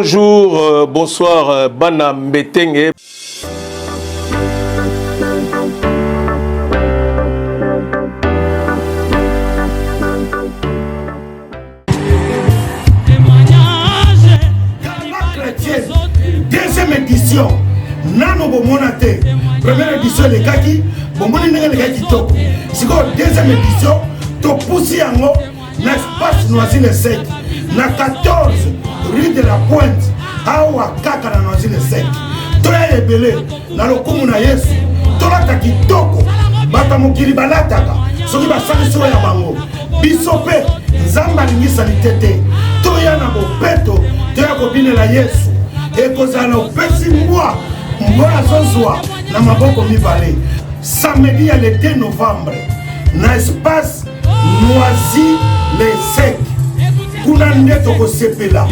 Bonjour, bonsoir, Bana Mbetenge. Deuxième édition, Nano Bomonate, première édition de Kaki, Bomoni Nega Kaki Toko. C'est quoi deuxième édition, to poussi en haut, l'espace Noisy-le-Sec, na 14 rue de la Pointe, awa kaka na Noisy-le-Sec. Toya ebele, na lokumu na Yesu, tola taki toko, bata mokili balataka, soki basali soya bango, bisope, nzamba lingisa litete, toya na bopeto, toya kobine la Yesu. Et que ça nous pèse moi, moi na maboko mibale. Samedi le 2 novembre, na espace Noisy-le-Sec. Kuna nde toko sepela,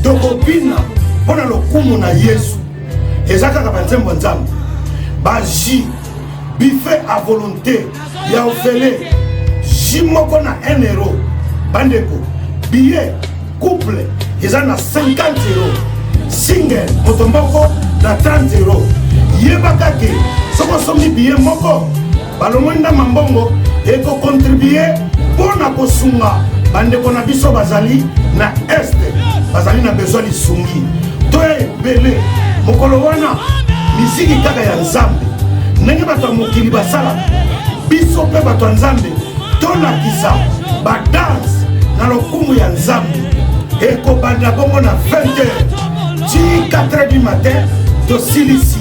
toko bina, pona lokumu na Yesu. Ezaka kabanzembo nzambe. Baji, buffet à volonté, ya ofele, jimoko na 1 euro. Bandeko, billet, couple, ezana 50 euros. Single, motomboko na 30 euros. Yebakake, soko somi billet moko, balongonda mambongo, eko contribuer pour na kosunga. Bandeko na biso bazali na este, bazali na besoin li sungi. Toe bele, mokolo wana, misiki kaka ya nzambe. Nenge bato mokili basala, biso pe bato nzambe, tona kisa, ba dance, na lokumu ya nzambe. Eko banda bongo na 20h. 4h du matin, de Silici,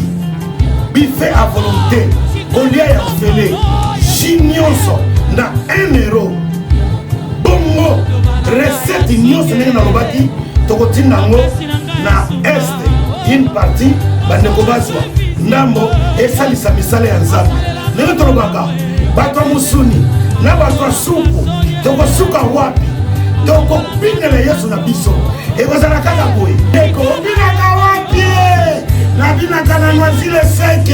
buffet à volonté, Golia et Ofele, Jignonso, na 1 euro. Bongo, recette Nyonso na lobaki, Tokotinango, na Est, une partie, Bandekobazwa, Nambo, et Salisa Misale Anzab. Nenge Tolobaka, Batwa Musuni, na Batwa Suku, Tokosuka Wapi, Toko Pingele Yesu na Biso. Eko zana kaka boy. Eko binaka wapi? Na binaka na Noisy-le-Sec.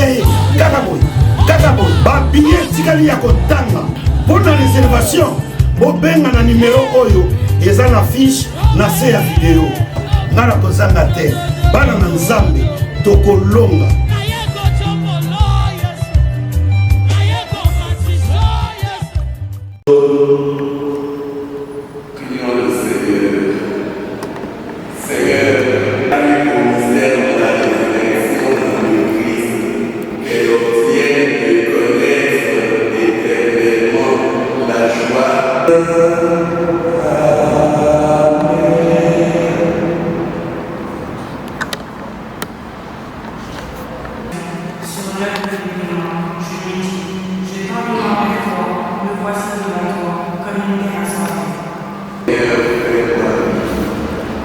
Kaka boy. Ba billet tikali ya kotanga. Pour la réservation, bobenga na numéro oyo. Eza na fiche na se ya vidéo. Ngana kozanga te. Bana na nzambe tokolonga.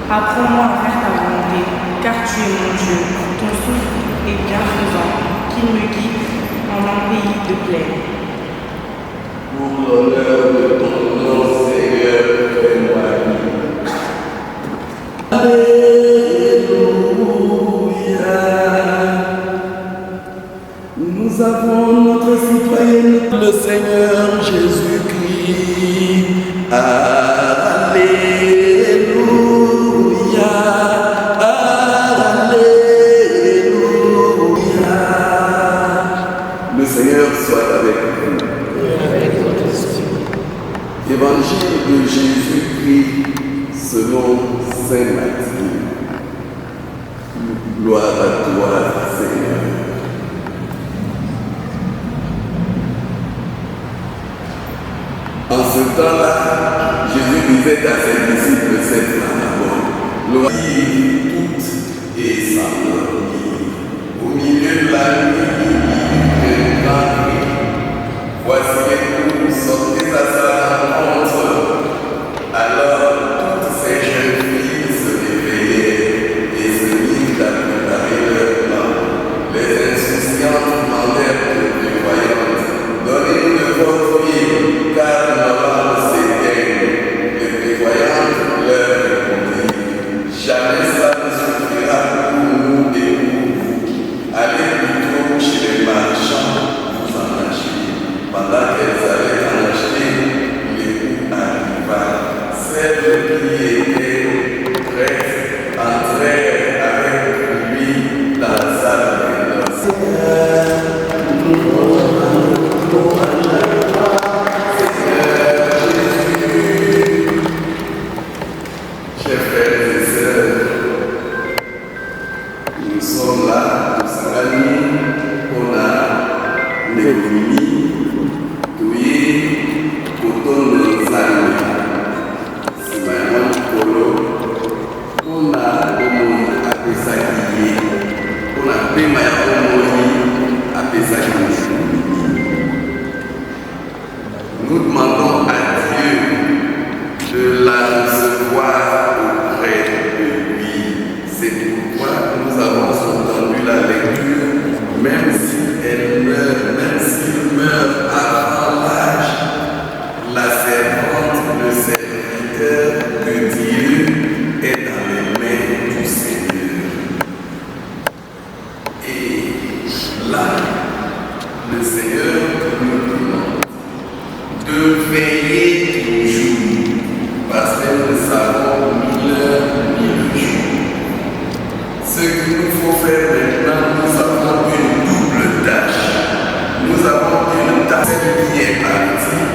Apprends-moi à faire ta volonté, car tu es mon Dieu. Ton souffle est bienfaisant, qu'il me guide en un pays de plaie. Pour l'honneur de ton nom, Seigneur, fais-moi Alléluia. Nous avons notre citoyen, le Seigneur Jésus-Christ. Alléluia. Évangile de Jésus-Christ selon Saint Matthieu. Gloire à toi, Seigneur. En ce temps-là, Jésus disait à ses disciples cette parabole. Gloire toute et sa gloire. Au milieu de la nuit, il y eut un grand cri. Voici les fous, sortez à sa rencontre. Alors toutes ces jeunes filles se réveillaient et se mirent à préparer leur plan. Les insouciantes demandèrent aux prévoyantes, donnez-nous de votre huile, car nos lampes s'éteignent. Les prévoyantes leur répondirent, jamais ça ne suffira pour nous et pour vous. Allez plutôt chez les marchands, vous en achetez. Pendant qu'elles allaient en acheter, l'époux arriva. Celles qui étaient prêtes entrèrent faire maintenant, nous avons une double tâche. Nous avons une tâche qui est partie.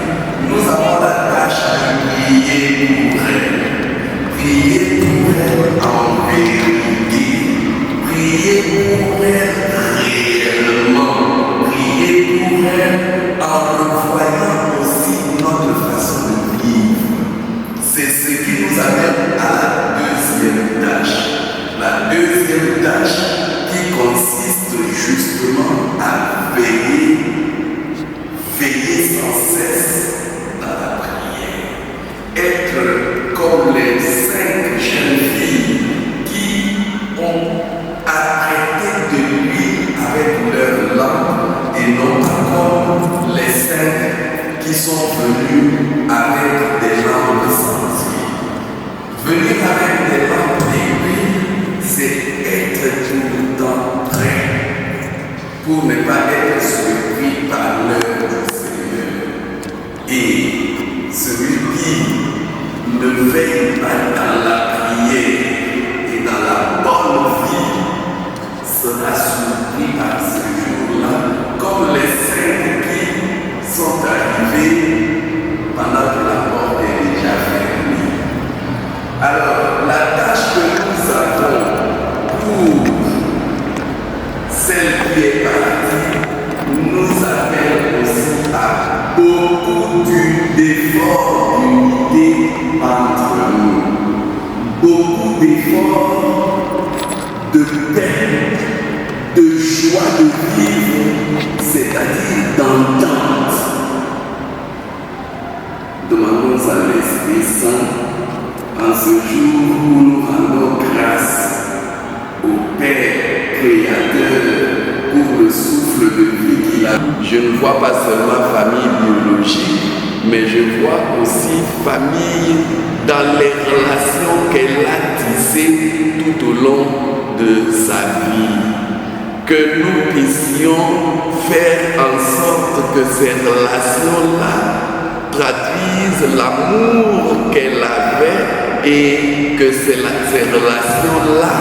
Nous avons la tâche de prier pour elle. Prier pour elle en vérité. Prier pour elle réellement. Prier pour elle en revoyant aussi notre façon de vivre. C'est ce qui nous amène à la deuxième tâche. La deuxième tâche qui consiste justement à veiller sans cesse dans la prière. Être comme les 5 jeunes filles qui ont apprêté de lui avec leur lampe et non pas comme les 5 qui sont venus avec des lampes sans huile. Venir avec des lampes d'huile, c'est être tout le temps prêt pour ne pas être surpris par l'œuvre du Seigneur. Et celui qui ne veille pas dans la prière et dans la bonne vie sera surpris par ce jour-là, comme les 5 qui sont arrivés pendant que la porte est déjà fermée. Alors, la tâche que nous avons pour celle qui est partie nous appelle aussi à beaucoup d'efforts d'unité entre nous, beaucoup d'efforts de paix, de joie de vivre, c'est-à-dire d'entente. Demandons à l'Esprit Saint en ce jour où nous rendons grâce au Père Créateur pour le souffle de vie qu'il a. Je ne vois pas seulement famille biologique, mais je vois aussi famille dans les relations qu'elle a tissées tout au long de sa vie. Que nous puissions faire en sorte que ces relations-là traduisent l'amour qu'elle avait et que ces relations-là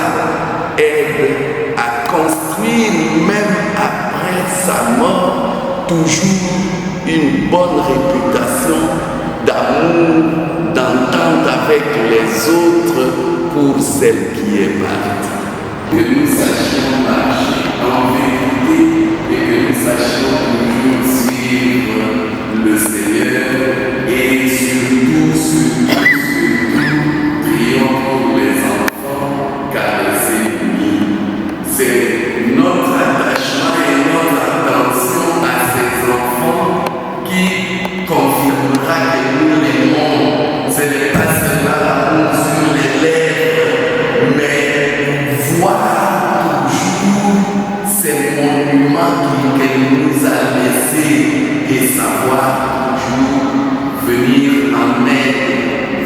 aident à construire, même après sa mort, toujours une bonne réputation d'amour, d'entente avec les autres pour celle qui est partie. Que nous sachions marcher en vérité et que nous sachions toujours suivre le Seigneur et surtout, prions pour les enfants car les ennemis. C'est notre attachement et notre attention à ces enfants qui confirmera que nous l'aimons. Ce n'est pas seulement l'amour sur les lèvres, mais voir toujours ces monuments qu'il nous a laissés et savoir toujours venir en aide,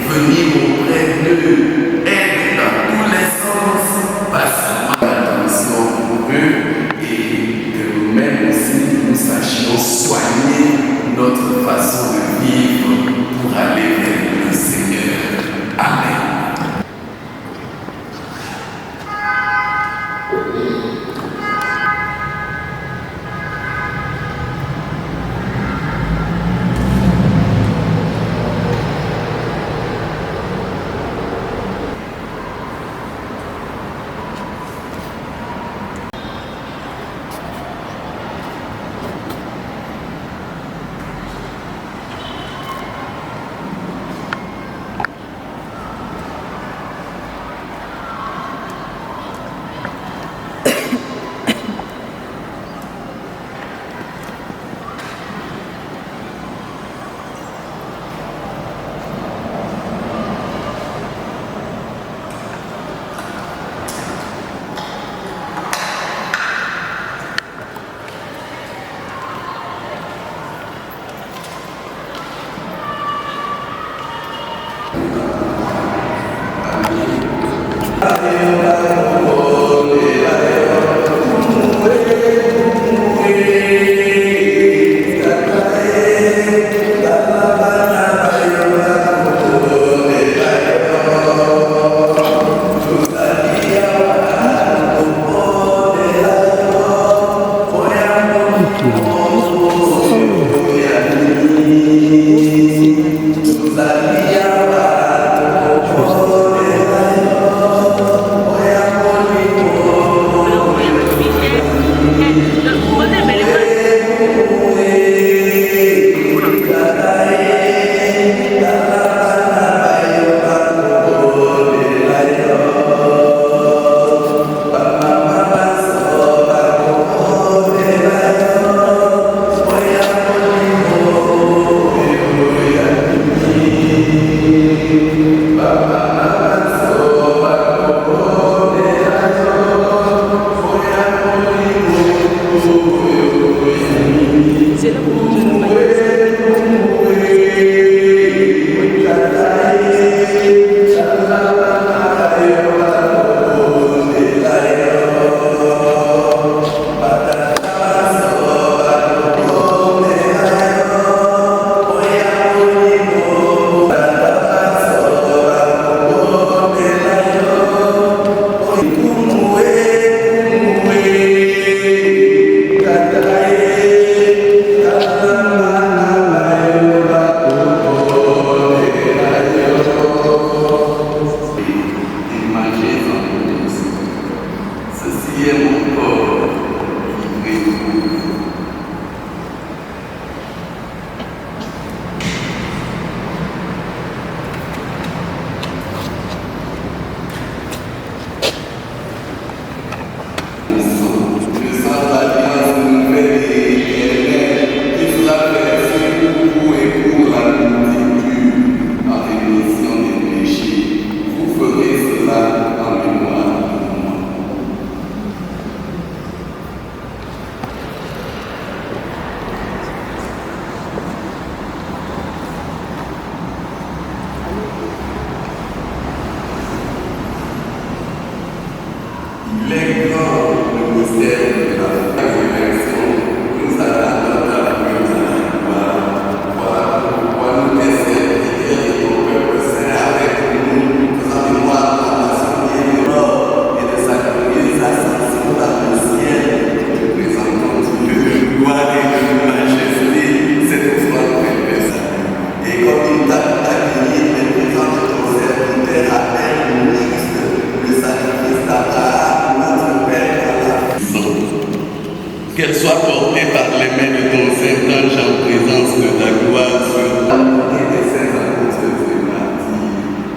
venir auprès d'eux, aide dans tous les sens, pas seulement l'attention pour eux, et que nous-mêmes aussi nous sachions soigner notre façon de vivre pour aller vers le Seigneur. Amen.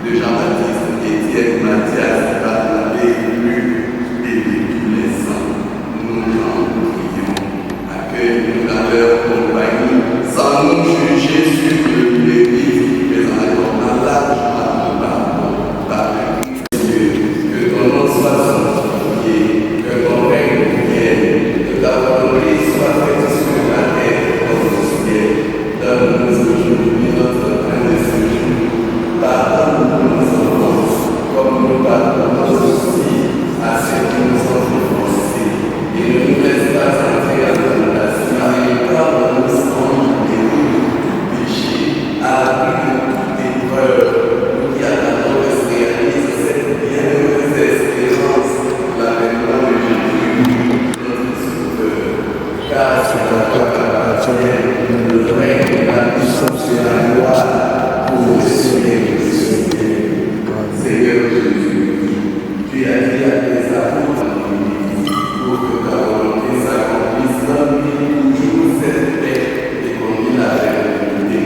de Jean-Baptiste, Étienne, Mathias, Barnabé, Luc et de tous les saints. Nous t'en prions. Accueille-nous dans leur compagnie, sans nous juger sur l'Église, mais en accordant largement le pardon par le Christ Dieu. Que ton nom soit sanctifié, que ton règne vienne, que ta volonté soit faite sur la terre comme au ciel. Donne-nous aujourd'hui notre pain de ce jour. Pardonne-nous nos offenses, comme nous pardonnons aussi à ceux qui nous ont offensés. Et ne nous laisse pas entrer à la tentation, mais pardonne-nous sans du péché, à l'abri de toute épreuve, nous qui attendons que se réalise cette bienheureuse espérance, l'avènement de Jésus, notre Sauveur. Car c'est à toi qu'appartient le règne, la puissance et la gloire pour le siècle des siècles. Seigneur Jésus, tu as dit à tes apôtres pour que ta volonté s'accomplisse dans nous toujours cette paix et qu'on y la vérité.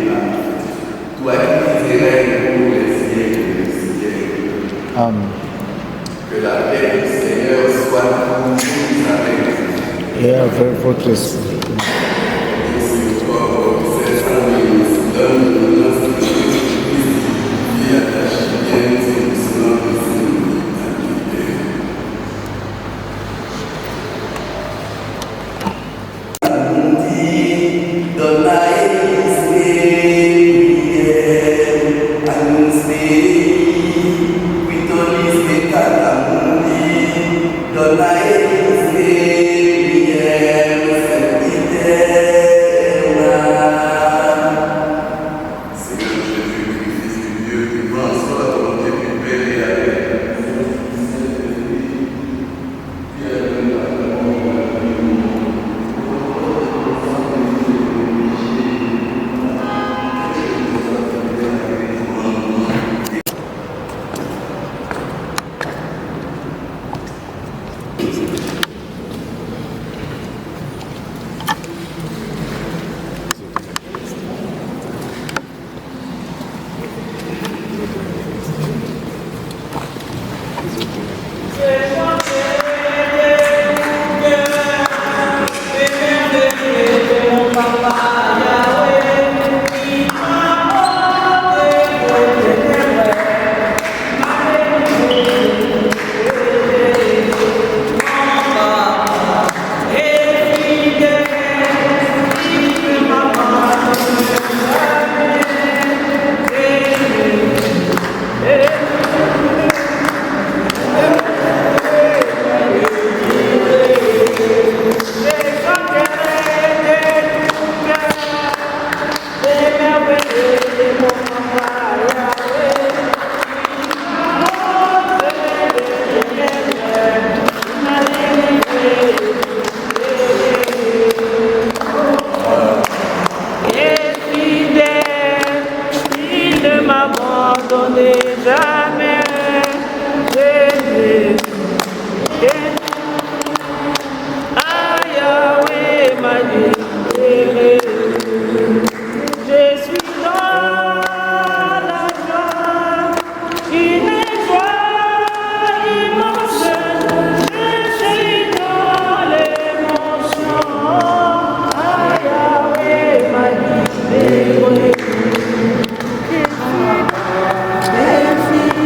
Toi qui règnes pour les siècles des siècles. Amen. Que la paix du Seigneur soit toujours avec vous. Et avec votre esprit. Fille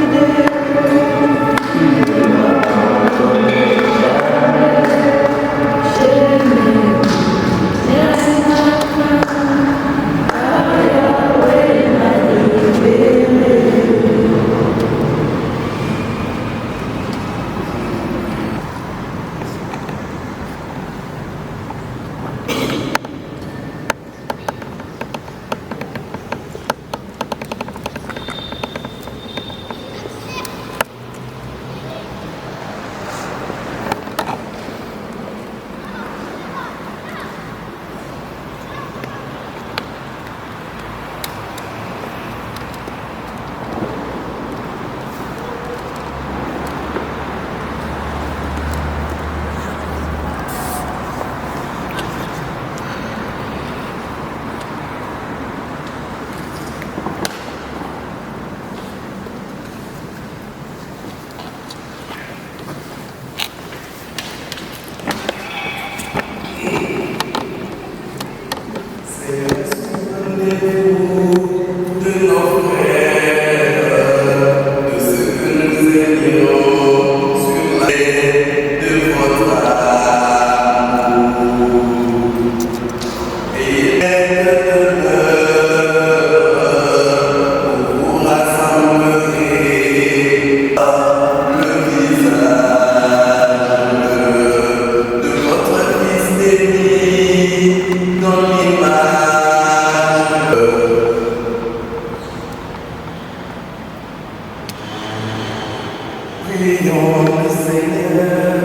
prions le Seigneur.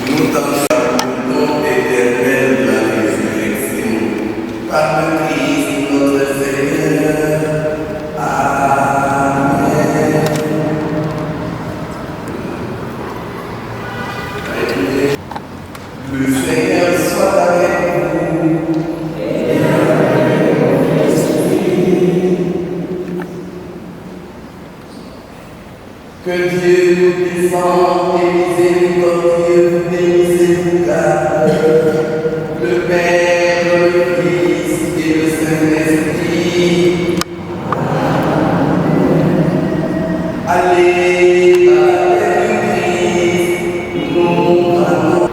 Nous t'en éternel la résurrection, par le Christ notre Seigneur. Amen. Le Seigneur soit avec vous. Que Dieu nous descende et miséricordieux vous bénisse et vous garde, le Père, le Fils et le Saint-Esprit. Allez, à la paix du Christ, nous allons.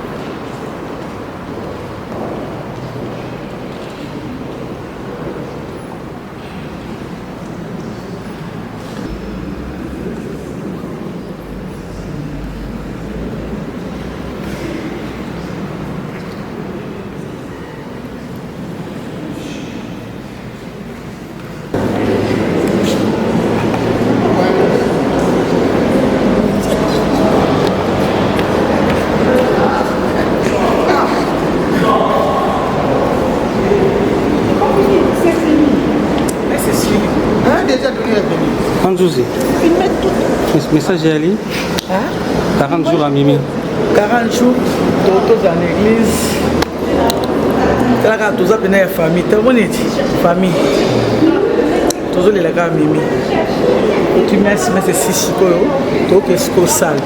Message est allé 40 jours à Mimi. 40 jours, tous dans l'église. C'est là que tous les famille. Tout le monde est famille. Tous les gars Mimi. Tu mets c'est 6 euros. Tout est sale.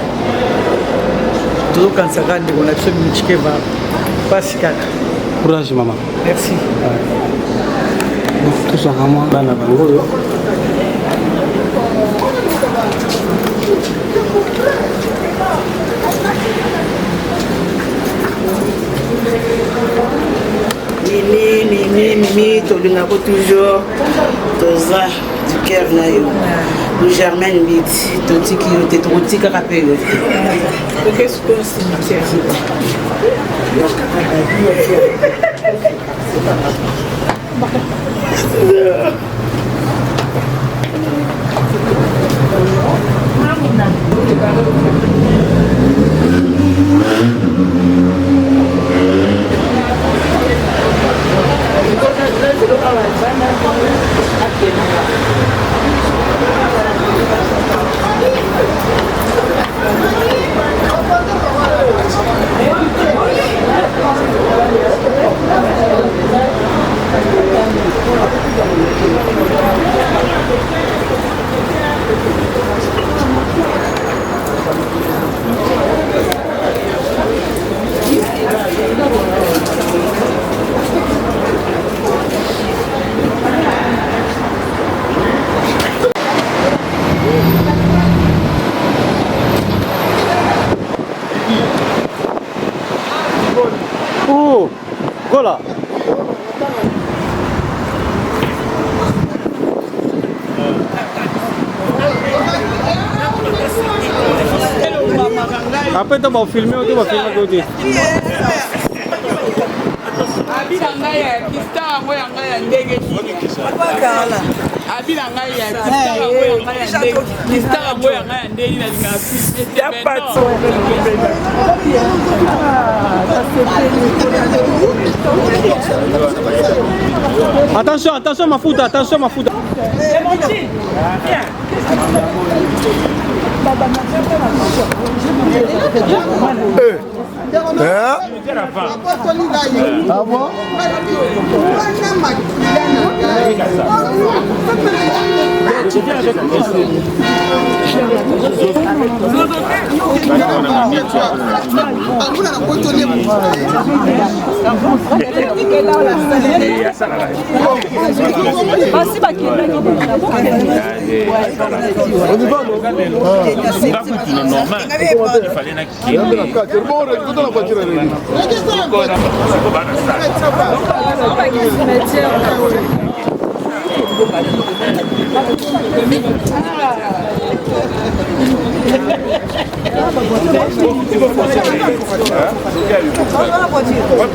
Tout quand ça gagne, on a besoin de chiquer va. Pas si calme. Courage maman. Merci. Tout ça à moi. Mimi, tolingako toujours toza du cœur na yo. Nous Germaine Biti, totiki yo te totika kape yo. Qu'est-ce que c'est cimetière? Oh, voilà. Après, tu vas filmer ou tu vas filmer à côté? Attention, attention ma foudre, attention ma foudre. Ah bon? What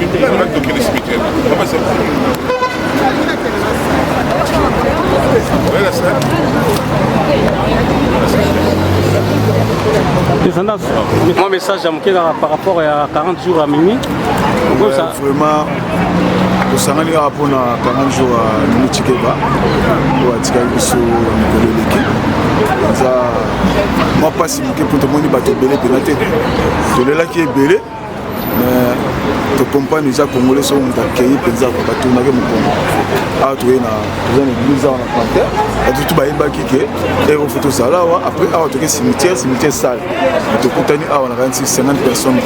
message à Mouké par rapport à 40 jours à Mimi. Vraiment, au Sangani rapport à 40 jours à Mimi Chikeba, ou à Tikabiso Nicolas Leki. Moi, pas si Mouké pour te montrer que tu es belé, tu es là qui est belé. Mais tu comprends déjà que les Congolais sont accueillis pour dire que tu n'as pas ah tu es dans l'église en Panthère et tu vas y baquer et on fait tout ça là après tu es cimetière sale tu continues à on a 50 personnes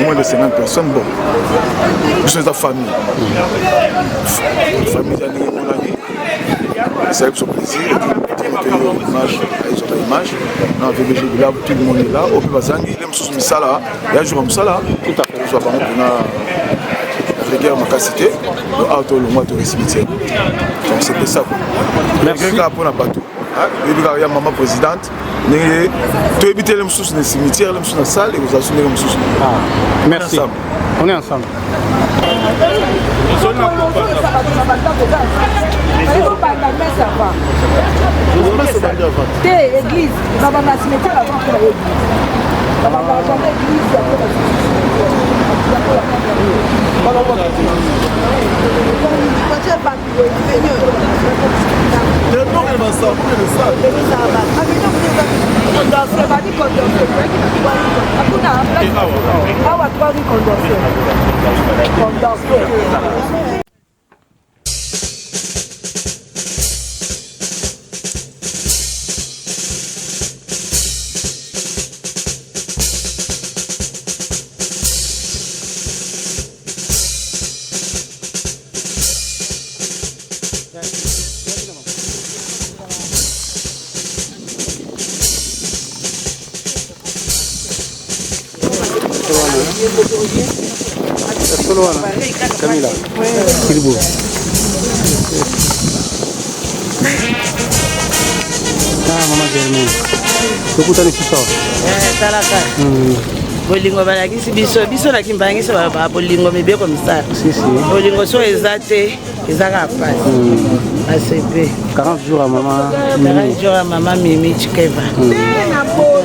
moins de 50 personnes bon nous sommes la famille c'est avec son plaisir image non avec les là tout le monde est là au plus bazangi les sous misala il y a jour misala tout à fait soit pas la guerre ma cité le auto le mois de cimetière donc c'était ça quoi merci pour la bateau il y a maman présidente tu éviter les sous dans cimetière les sous dans salle et vous assumer les sous merci on est ensemble église, dans la cimetière avant que l'église. Dans l'église, Camila, Kirbo. Maman Germaine. Beaucoup de temps. Talaka. Bolingo balakisi biso na kimbangisi ba bolingo mebe comme ça. Si. Bolingo so ezate ezaka pasi. ACP. 40 jours à maman. 40 jours à maman Mimi Chikeba.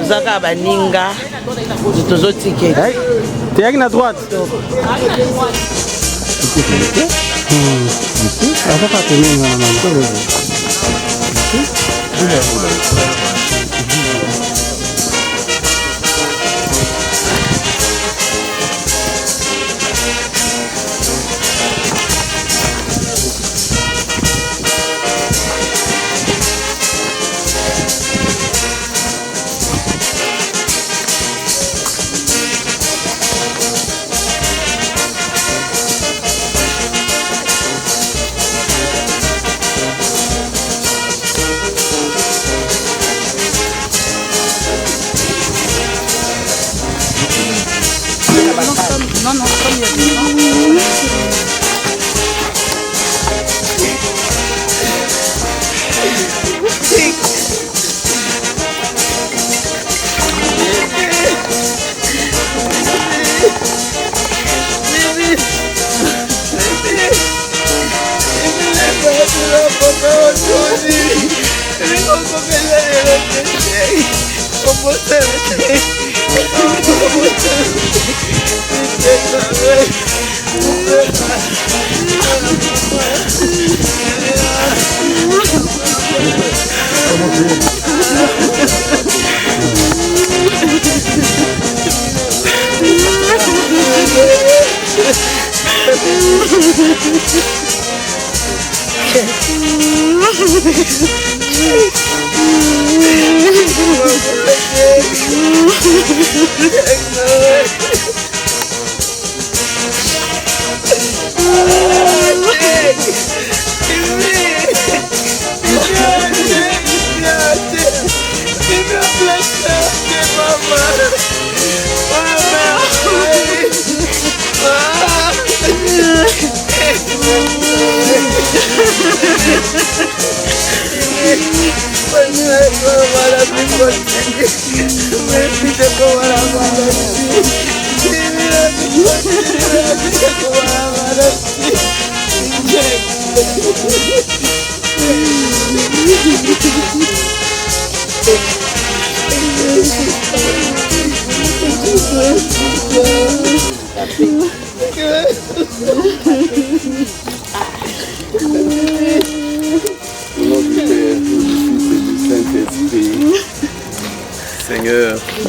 Zaka baninga. Tozo ticket. T'es à la droite.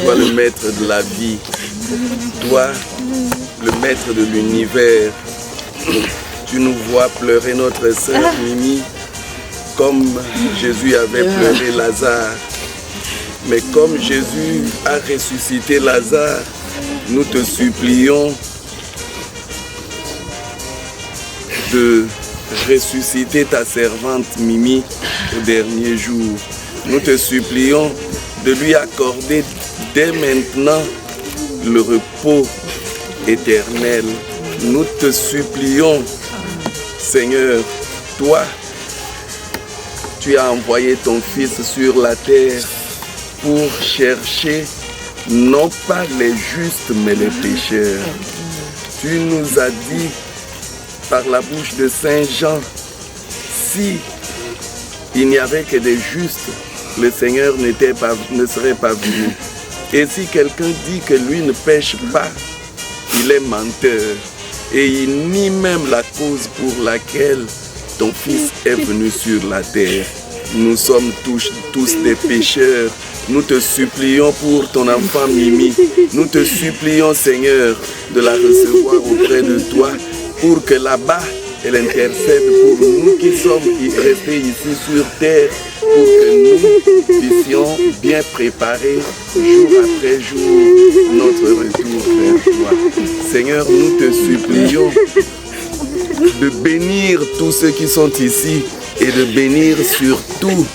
toi le maître de la vie, toi le maître de l'univers. Tu nous vois pleurer notre sœur Mimi comme Jésus avait pleuré Lazare. Mais comme Jésus a ressuscité Lazare, nous te supplions de ressusciter ta servante Mimi au dernier jour. Nous te supplions de lui accorder dès maintenant le repos éternel. Nous te supplions, Seigneur, toi, tu as envoyé ton Fils sur la terre pour chercher non pas les justes mais les pécheurs. Tu nous as dit par la bouche de Saint Jean, si il n'y avait que des justes, le Seigneur ne serait pas venu. Et si quelqu'un dit que lui ne pêche pas, il est menteur et il nie même la cause pour laquelle ton Fils est venu sur la terre. Nous sommes tous des pécheurs. Nous te supplions pour ton enfant Mimi. Nous te supplions, Seigneur, de la recevoir auprès de toi pour que là-bas, elle intercède pour nous qui sommes restés ici sur terre, pour que nous puissions bien préparer jour après jour notre retour vers toi. Seigneur, nous te supplions de bénir tous ceux qui sont ici et de bénir surtout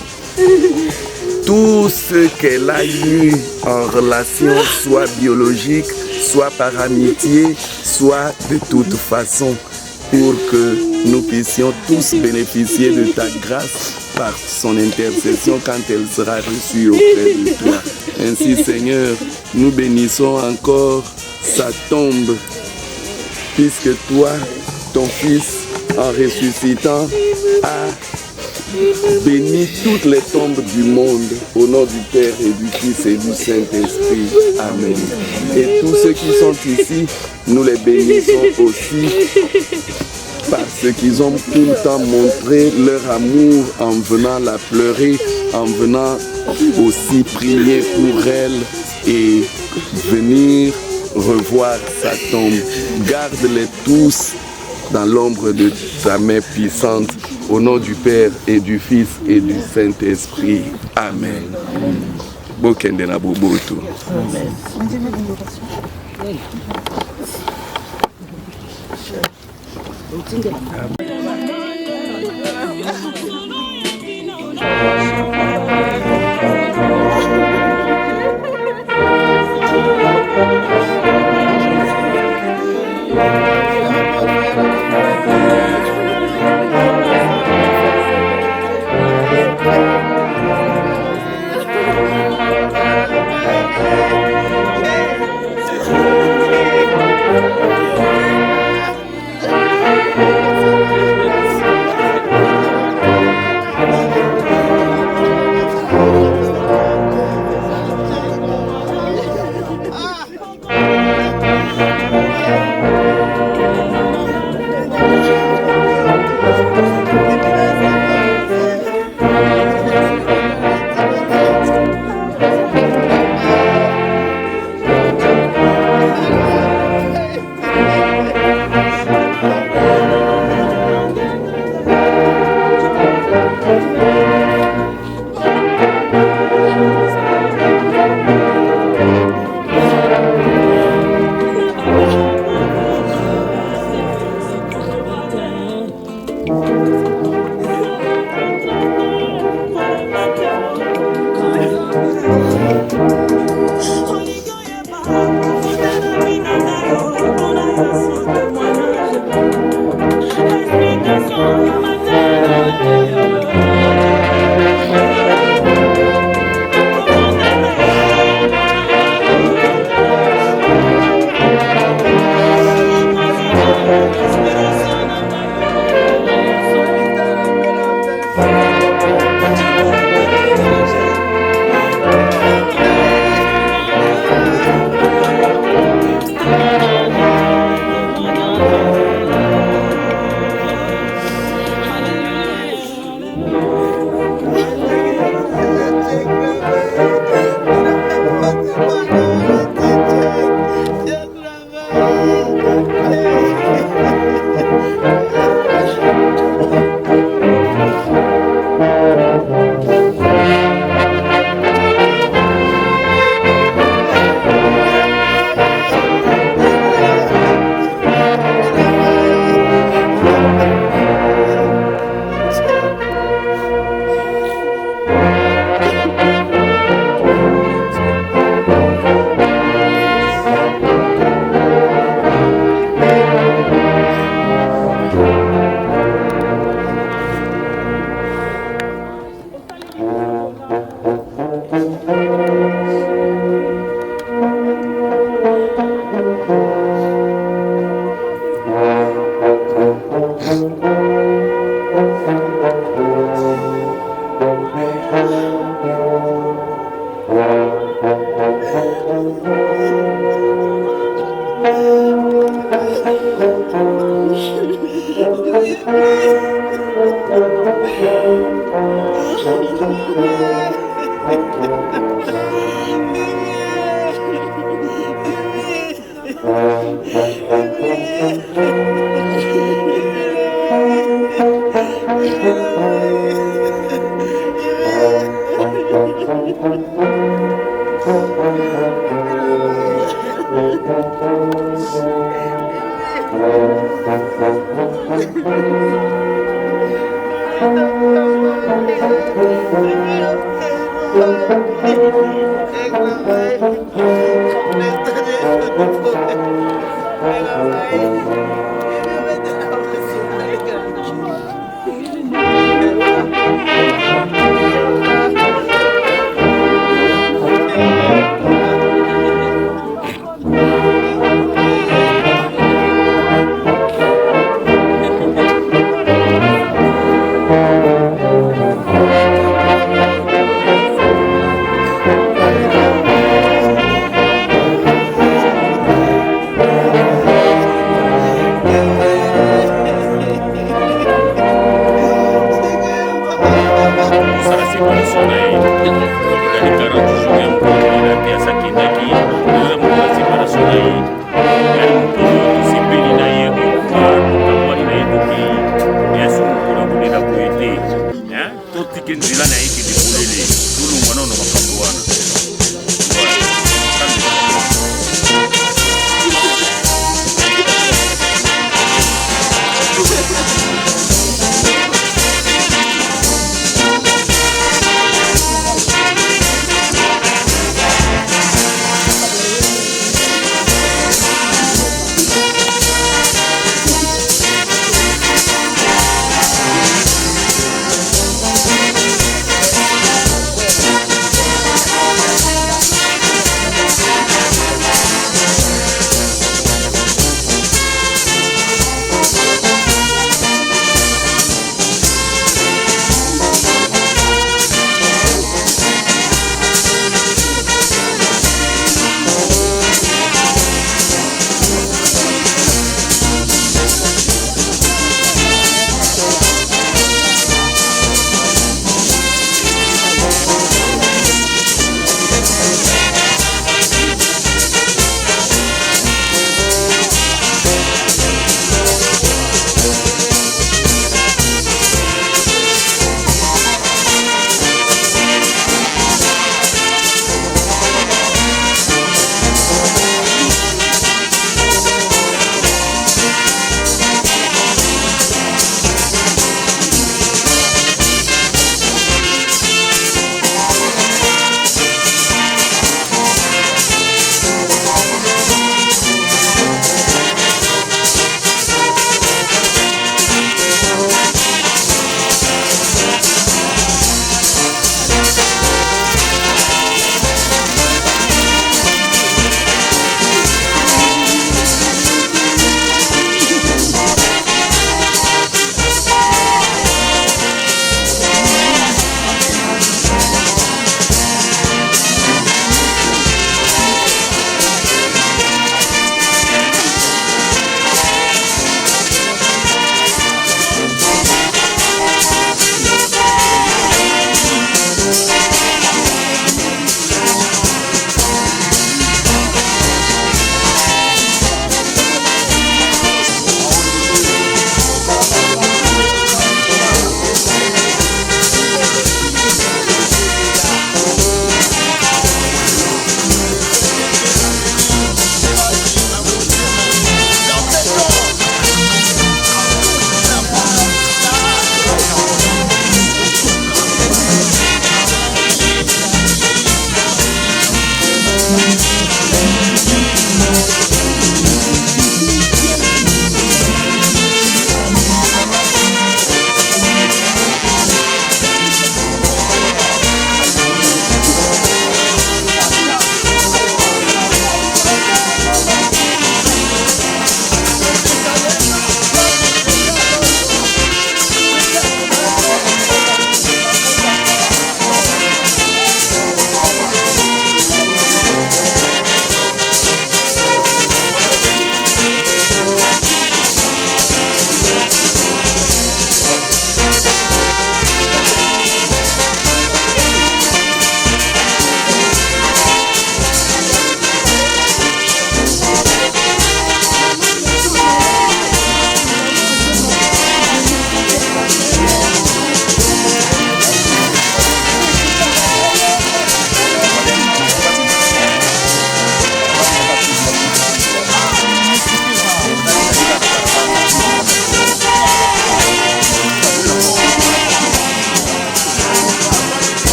tous ceux qu'elle a eu en relation, soit biologique, soit par amitié, soit de toute façon, pour que nous puissions tous bénéficier de ta grâce par son intercession quand elle sera reçue auprès de toi. Ainsi, Seigneur, nous bénissons encore sa tombe, puisque toi, ton Fils, en ressuscitant, a béni toutes les tombes du monde au nom du Père et du Fils et du Saint-Esprit. Amen. Et tous ceux qui sont ici, nous les bénissons aussi parce qu'ils ont tout le temps montré leur amour en venant la pleurer, en venant aussi prier pour elle et venir revoir sa tombe. Garde-les tous dans l'ombre de ta main puissante, au nom du Père et du Fils et du Saint-Esprit. Amen. Bokendena Boboto.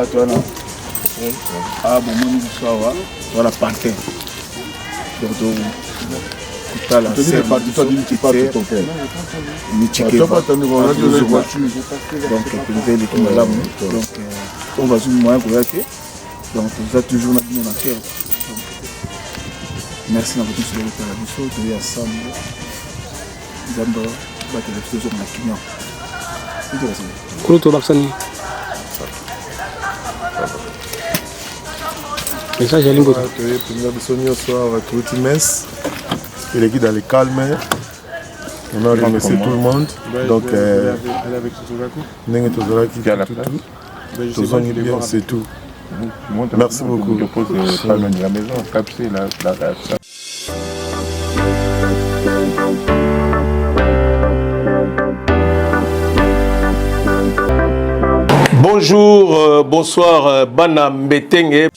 toi là. Ah bon, moi nous sommes voilà pantin. Donc tu as la scène. Tu pas tout ton père. Donc on va sur le moyen pour que donc vous êtes toujours dans la terre. Merci à vous tous de la mission de la salle. Nous avons battu la situation de la Kenya. Kulo to baksani. Message à Limbo. Première mission soir avec tout messe. Il est dans le calme. On a remercié tout le monde. Donc, c'est tout. Merci beaucoup. La maison, capsé la. Bonjour, bonsoir, Bana Mbetenge.